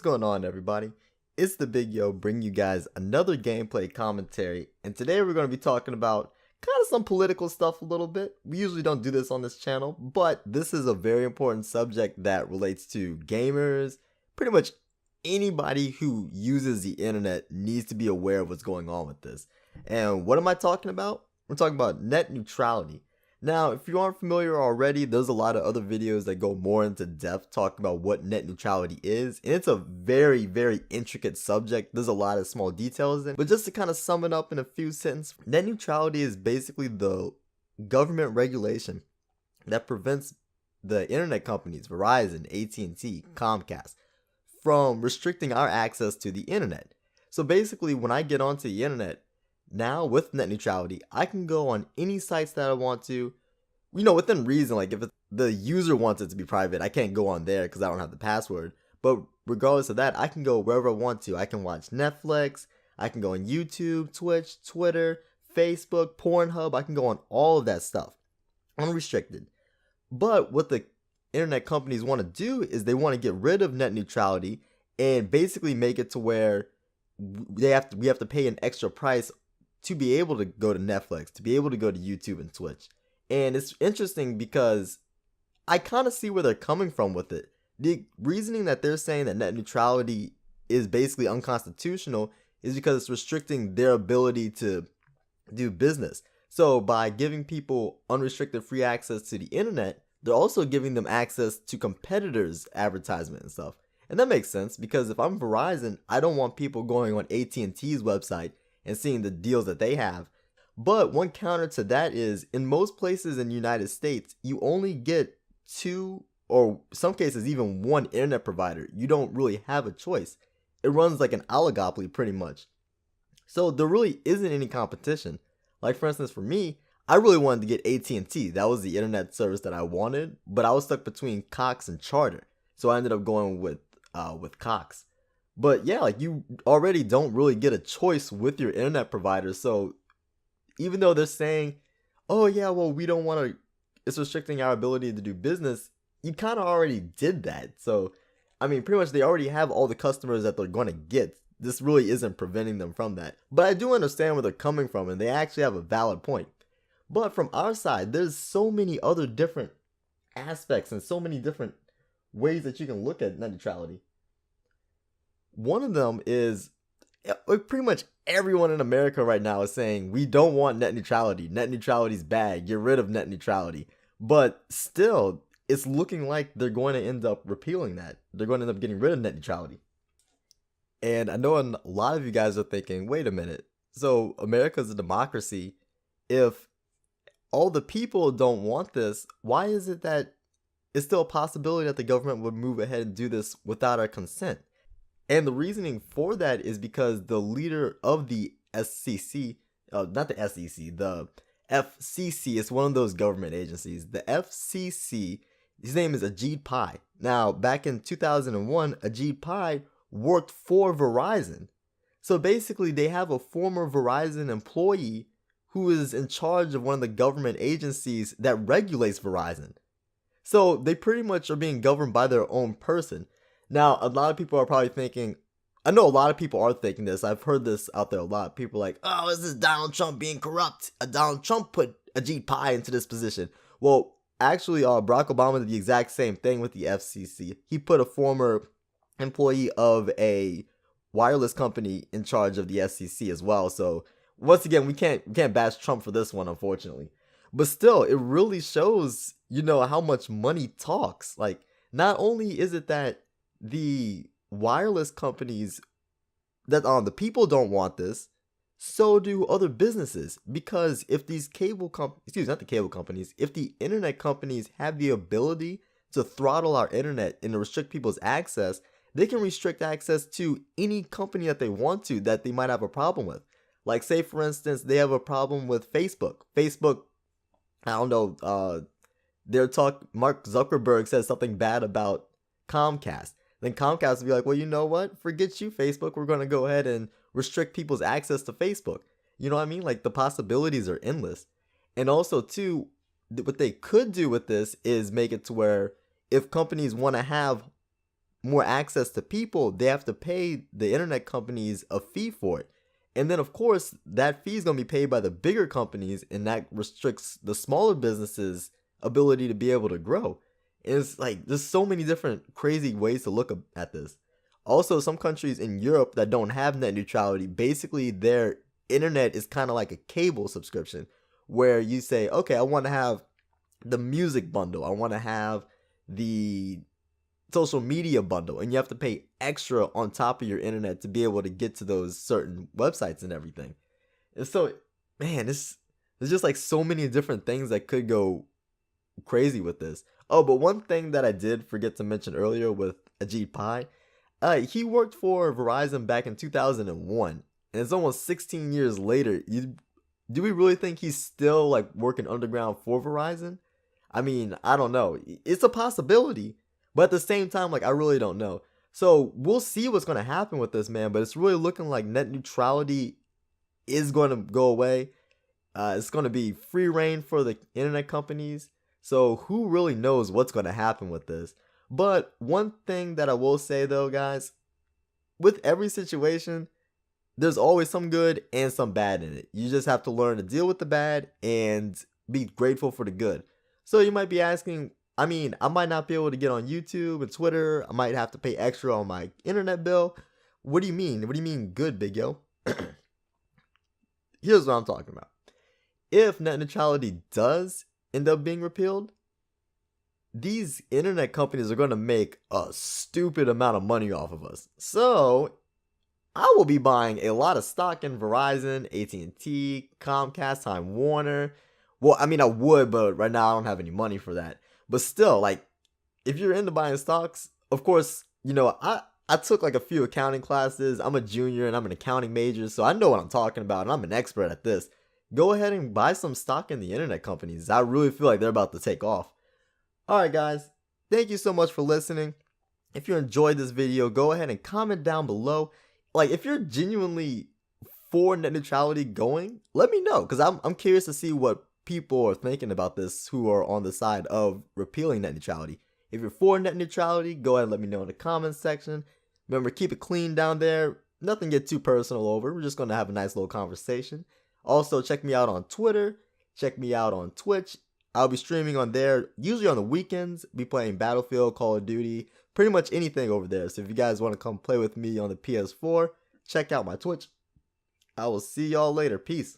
going on, everybody? It's the Big Yo bringing you guys another gameplay commentary, and today we're going to be talking about kind of some political stuff a little bit. We usually don't do this on this channel, but this is a very important subject that relates to gamers. Pretty much anybody who uses the internet needs to be aware of what's going on with this. And what am I talking about? We're talking about net neutrality. Now, if you aren't familiar already, there's a lot of other videos that go more into depth talking about what net neutrality is. And it's a very, very intricate subject. There's a lot of small details in it. But just to kind of sum it up in a few sentences, net neutrality is basically the government regulation that prevents the internet companies, Verizon, AT&T, Comcast, from restricting our access to the internet. So basically, when I get onto the internet, now with net neutrality, I can go on any sites that I want to, within reason. Like if the user wants it to be private, I can't go on there because I don't have the password. But regardless of that, I can go wherever I want to. I can watch Netflix, I can go on YouTube, Twitch, Twitter, Facebook, Pornhub. I can go on all of that stuff, unrestricted. But what the internet companies want to do is they want to get rid of net neutrality and basically make it to where we have to pay an extra price to be able to go to Netflix, to be able to go to YouTube and Twitch. And it's interesting because I kind of see where they're coming from with it. The reasoning that they're saying that net neutrality is basically unconstitutional is because it's restricting their ability to do business. So by giving people unrestricted free access to the internet, they're also giving them access to competitors' advertisement and stuff. And that makes sense because if I'm Verizon, I don't want people going on AT&T's website and seeing the deals that they have. But one counter to that is, in most places in the United States, you only get two, or some cases even one internet provider. You don't really have a choice. It runs like an oligopoly pretty much. So there really isn't any competition. Like for instance, for me, I really wanted to get AT&T. That was the internet service that I wanted, but I was stuck between Cox and Charter. So I ended up going with Cox. But yeah, like you already don't really get a choice with your internet provider. So even though they're saying, oh yeah, well, we don't want to, it's restricting our ability to do business, you kind of already did that. So, I mean, pretty much they already have all the customers that they're going to get. This really isn't preventing them from that. But I do understand where they're coming from, and they actually have a valid point. But from our side, there's so many other different aspects and so many different ways that you can look at net neutrality. One of them is pretty much everyone in America right now is saying we don't want net neutrality. Net neutrality is bad. Get rid of net neutrality. But still, it's looking like they're going to end up repealing that. They're going to end up getting rid of net neutrality. And I know a lot of you guys are thinking, wait a minute. So America's a democracy. If all the people don't want this, why is it that it's still a possibility that the government would move ahead and do this without our consent? And the reasoning for that is because the leader of the SEC, not the SEC, the FCC is one of those government agencies. The FCC, his name is Ajit Pai. Now, back in 2001, Ajit Pai worked for Verizon. So basically, they have a former Verizon employee who is in charge of one of the government agencies that regulates Verizon. So they pretty much are being governed by their own person. Now, a lot of people are probably thinking, I know a lot of people are thinking this. I've heard this out there a lot. People are like, oh, is this Donald Trump being corrupt? Donald Trump put Ajit Pai into this position. Well, actually, Barack Obama did the exact same thing with the FCC. He put a former employee of a wireless company in charge of the FCC as well. So once again, we can't bash Trump for this one, unfortunately. But still, it really shows, how much money talks. Like, not only is it that the wireless companies that the people don't want this, so do other businesses. Because if these if the internet companies have the ability to throttle our internet and to restrict people's access, they can restrict access to any company that they want to that they might have a problem with. Like, say for instance, they have a problem with Facebook. I don't know, Mark Zuckerberg says something bad about Comcast. Then Comcast will be like, well, you know what? Forget you, Facebook. We're going to go ahead and restrict people's access to Facebook. You know what I mean? Like, the possibilities are endless. And also, too, what they could do with this is make it to where if companies want to have more access to people, they have to pay the internet companies a fee for it. And then, of course, that fee is going to be paid by the bigger companies, and that restricts the smaller businesses' ability to be able to grow. And it's like there's so many different crazy ways to look at this. Also, some countries in Europe that don't have net neutrality, basically their internet is kind of like a cable subscription where you say, okay, I want to have the music bundle, I want to have the social media bundle, and you have to pay extra on top of your internet to be able to get to those certain websites and everything. And so, man, there's just like so many different things that could go crazy with this. Oh, but one thing that I did forget to mention earlier with Ajit Pai, he worked for Verizon back in 2001, and it's almost 16 years later. Do we really think he's still like working underground for Verizon? I mean, I don't know. It's a possibility, but at the same time, like I really don't know. So we'll see what's going to happen with this, man. But it's really looking like net neutrality is going to go away. It's going to be free reign for the internet companies. So who really knows what's going to happen with this? But one thing that I will say though, guys, with every situation, there's always some good and some bad in it. You just have to learn to deal with the bad and be grateful for the good. So you might be asking, I mean, I might not be able to get on YouTube and Twitter. I might have to pay extra on my internet bill. What do you mean? What do you mean good, big yo? Here's what I'm talking about. If net neutrality does end up being repealed, these internet companies are going to make a stupid amount of money off of us. So I will be buying a lot of stock in Verizon, AT&T, Comcast, Time Warner. Well, I mean, I would, but right now I don't have any money for that. But still, like, if you're into buying stocks, of course, you know, I took like a few accounting classes. I'm a junior and I'm an accounting major, so I know what I'm talking about, and I'm an expert at this. Go ahead and buy some stock in the internet companies. I really feel like they're about to take off. Alright guys, thank you so much for listening. If you enjoyed this video, go ahead and comment down below. Like, if you're genuinely for net neutrality going, let me know, because I'm curious to see what people are thinking about this who are on the side of repealing net neutrality. If you're for net neutrality, go ahead and let me know in the comments section. Remember, keep it clean down there. Nothing get too personal over. We're just going to have a nice little conversation. Also, check me out on Twitter. Check me out on Twitch. I'll be streaming on there, usually on the weekends. Be playing Battlefield, Call of Duty, pretty much anything over there. So if you guys want to come play with me on the PS4, check out my Twitch. I will see y'all later. Peace.